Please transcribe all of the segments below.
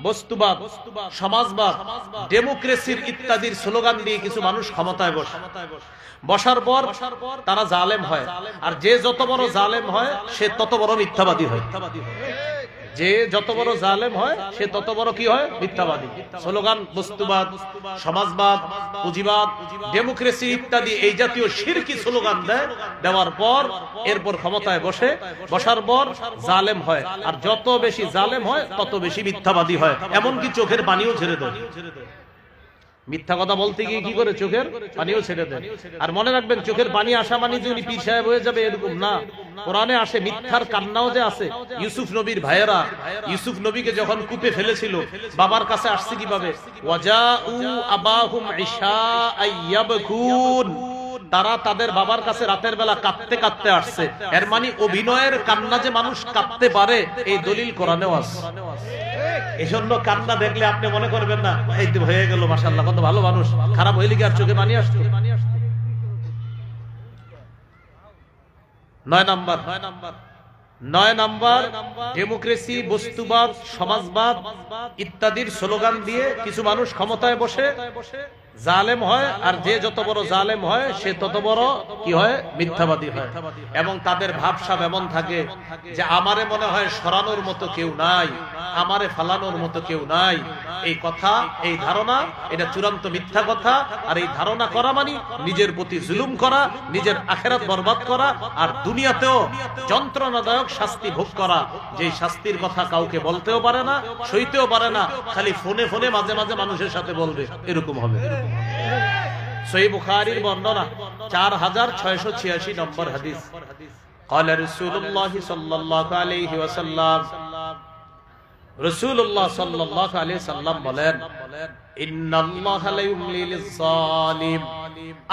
বস্তুবাদ, সমাজবাদ, ডেমোক্রেসির ইত্যাদির স্লোগান দিয়ে কিছু মানুষ ক্ষমতায় বসার পর তারা জালেম হয়। আর যে যত বড় জালেম হয় সে তত বড় মিথ্যাবাদী হয়। যে যত বড় জালেম হয় সে তত বড় কি হয়? মিথ্যাবাদী। স্লোগান বস্তুবাদ, সমাজবাদ, পুঁজিবাদ, ডেমোক্রেসি ইত্যাদি এই জাতীয় শিরকি স্লোগান দেওয়ার পর এরপর ক্ষমতায় বসার পর জালেম হয়। আর যত বেশি জালেম হয় তত বেশি মিথ্যাবাদী হয়। এমনকি চোখের পানিও ছেড়ে দেয়। মিথ্যা কথা বলতে গিয়ে কি করে চোখের পানিও ছেড়ে দেন। আর মনে রাখবেন, চোখের পানি আসা মানে যে উনি পীর সাহেব হয়ে যাবে এরকম না। কোরআনে আসে মিথ্যার কান্নাও যে আছে। ইউসুফ নবীর ভাইয়েরা ইউসুফ নবীকে যখন কূপে ফেলেছিল, বাবার কাছে আসছে কিভাবে? ওয়াজাউ আবাহুম ইশাআ ইয়াবকুন, তারা তাদের বাবার কাছে রাতের বেলা কাঁদতে কাঁদতে আসছে। এর মানে অভিনয়ের কান্না যে মানুষ কাঁদতে পারে এই দলিল কোরআনেও আছে। এজন্য কান্না দেখলে আপনি মনে করবেন না এই তো হয়ে গেল, মাশাআল্লাহ কত ভালো মানুষ, খারাপ হইলে কি আর চোখে পানি আসতো? 9 নাম্বার ডেমোক্রেসি, বস্তুবাদ, সমাজবাদ ইত্যাদির স্লোগান দিয়ে কিছু মানুষ ক্ষমতায় বসে জালেম হয়। আর যে যত বড় জালেম হয় সে তত বড় কি হয়? মিথ্যাবাদী হয়। এবং তাদের ভাবসাব এমন থাকে যে আমারে মনে হয় সরানোর মতো কেউ নাই, আমারে ফালানোর মতো কেউ নাই। এই কথা, এই ধারণা, এটা চূড়ান্ত মিথ্যা কথা। আর এই ধারণা করা মানে নিজের প্রতি জুলুম করা, নিজের আখিরাত বরবাদ করা, আর দুনিয়াতেও যন্ত্রণাদায়ক শাস্তি ভোগ করা, যে শাস্তির কথা কাউকে বলতেও পারে না, সইতেও পারে না, খালি ফোনে ফোনে মাঝে মাঝে মানুষের সাথে বলবে, এরকম হবে। সহিহ বুখারীর বর্ণনা 4686 নম্বর হাদিস। قال رسول الله صلى الله عليه وسلم, রাসূলুল্লাহ সাল্লাল্লাহু আলাইহি সাল্লাম বলেন, ইন্নাল্লাহা লা ইউমলি লিয-যালিম,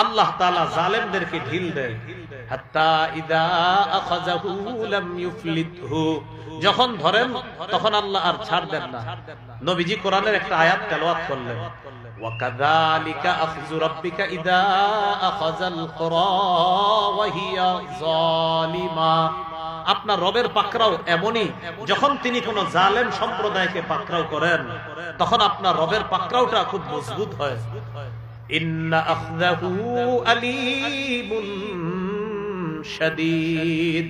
আল্লাহ তাআলা জালেমদেরকে ঢিল দেয়। হাত্তা ইযা আখাযাহু লাম ইউফলিতহু, যখন ধরেন তখন আল্লাহ আর ছাড় দেন না। নবীজি কোরআনের একটা আয়াত তেলাওয়াত করলেন, ওয়াকাযালিকা আখযু রাব্বিকা ইযা আখাযাল কুরা ওয়া হিয়া যালিমা, আপনার রবের পাকড়াও এমনই, যখন তিনি কোন জালেম সম্প্রদায়কে পাকড়াও করেন তখন আপনার রবের পাকড়াওটা খুব মজবুত হয়। ইন্না আখযাহু আলীমুন শাদীদ,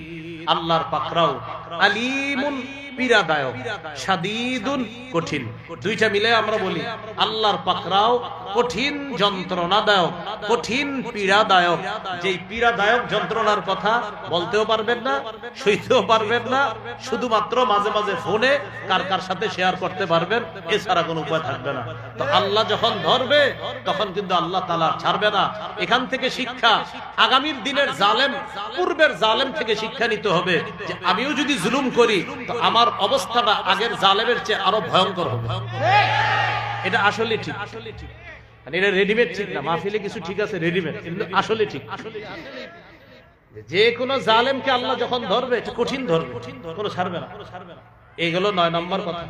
আল্লাহর পাকড়াও আলীমুন পীড়াদায়ক, শাদীদুন কঠিন। দুইটা মিলে আমরা বলি আল্লাহর পাকড়াও কঠিন যন্ত্রণাদায়ক, কঠিন পীড়াদায়ক। যেই পীড়াদায়ক যন্ত্রণার কথা বলতেও পারবেন না, সইতেও পারবেন না, শুধুমাত্র মাঝে মাঝে ফোনে কার কার সাথে শেয়ার করতে পারবেন, এছাড়া কোনো উপায় থাকবে না। তো আল্লাহ যখন ধরবে তখন কিন্তু আল্লাহ তাআলা ছাড়বে না। এখান থেকে শিক্ষা, আগামীর দিনের জালেম, পূর্বের জালেম থেকে শিক্ষা নিতে হবে যে আমিও যদি জুলুম করি তো আমার অবস্থাটা আগের জালেমের চেয়ে আরো ভয়ঙ্কর হবে। এটা আসলে ঠিক, মানে এটা রেডিমেড ঠিক না। মাহফিলে কিছু ঠিক আছে রেডিমেড, কিন্তু আসলে ঠিক। যে কোনো জালেমকে আল্লাহ যখন ধরবে কঠিন ধরবে, কোনো ছাড়বে না। এইগুলো 9 নম্বর কথা।